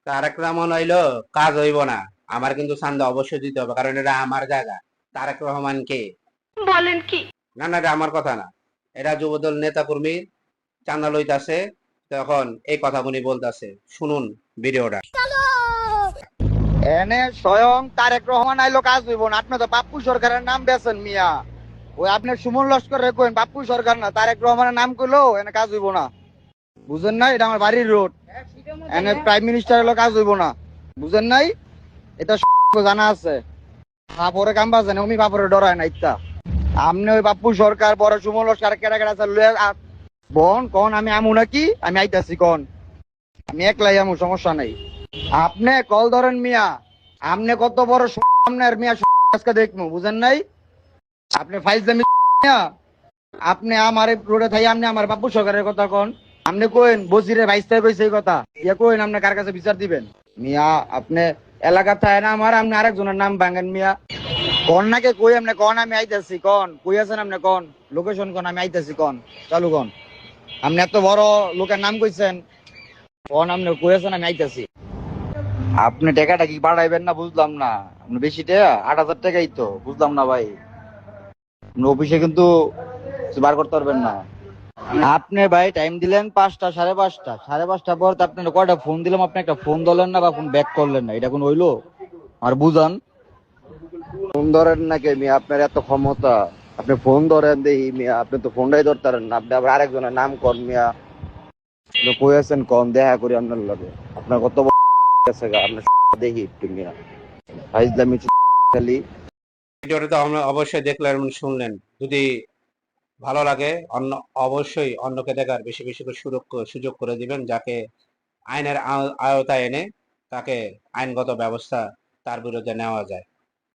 তারেক রহমান হইলো কাজ হইব না, আমার কিন্তু চান্দা অবশ্যই দিতে হবে, কারণ এটা আমার জায়গা। তারেক রহমান কে? বলেন কি? না না, এটা আমার কথা না, এটা যুবদল নেতা কর্মী চান্দা লইতাছে, তখন এই কথাগুলি বলতাছে, শুনুন ভিডিওটা। এনে স্বয়ং তারেক রহমান আইলো কাজ হইব না। আপনি তো পাপ্পু সরকারের নাম বেছেন মিয়া। ওই আপনি সুমন লস্কর রেখেন, পাপ্পু সরকার না, তারেক রহমানের নাম করলো এনে কাজ হইব না। বুঝেন নাই? এটা আমার বাড়ির রোড। এনে প্রাইম মিনিস্টার হলো কাজ হইব না। বুঝেন নাই? এটা জানা আছে। বাপরে কাম বাজে না, উনি বাপরে ডরায় না ইত্যা। আমনে ওই পাপ্পু সরকার বড় সুমন লস্কর কেডা কেডা আছে বন কন আমি আমু নাকি? আমি আইতাছি কন। আমি একলাই আমু, সমস্যা নাই। আপনি কল ধরেন মিয়া। আপনি কত বড় আপনার মিয়া আজকে দেখবো, বুঝেন নাই? আপনি ফাইজ দামি মিয়া। আপনি আমার রোডে থাই, আপনি আমার বাপু সরকারের কথা কন। আপনি কইন বজিরে ভাইস্তায় কইছে এই কথা, ইয়া কইন আপনি কার কাছে বিচার দিবেন মিয়া? আপনি এলাকা থায় না আমার, আপনি আরেকজনের নাম ভাঙেন মিয়া। কন নাকি কই আপনি কন আমি আইতাছি কন, কই আছেন আপনি কন, লোকেশন কন আমি আইতাছি কন, চালু কন। আপনি এত বড় লোকের নাম কইছেন, কন আপনি কই আছেন আমি আইতাছি। আপনি টাকাটা কি বাড়াইবেন না বুঝলাম না। আপনি বেশি টাকা 8,000 টাকাই তো, বুঝলাম না ভাই। আপনি অফিসে কিন্তু কিছু বার করতে পারবেন না। আপনি ভাই টাইম দিলেন 5টা, 5:30, 5:30 পর তো আপনি কয়টা ফোন দিলাম, আপনি একটা ফোন ধরলেন না বা ফোন ব্যাক করলেন না, এটা কোন হইলো? আর বুঝান, ফোন ধরেন না কে মিয়া? আপনার এত ক্ষমতা, আপনি ফোন ধরেন দেখি মিয়া। আপনি তো ফোনটাই ধরতেন না, আপনি আবার আরেকজনের নাম কর মিয়া। আপনি কই আছেন কম, দেখা করি আপনার লগে। আপনার কত বড় আছে গা, আপনার দেখি একটু মিয়া। ফাইজলামি খালি। ভিডিওটা তো আমরা অবশ্যই দেখলেন এবং শুনলেন। যদি ভালো লাগে অবশ্যই অন্যকে দেখার বেশি বেশি করে সুযোগ করে দিবেন, যাকে আইনের আওতায় এনে তাকে আইনগত ব্যবস্থা তার বিরুদ্ধে নেওয়া যায়।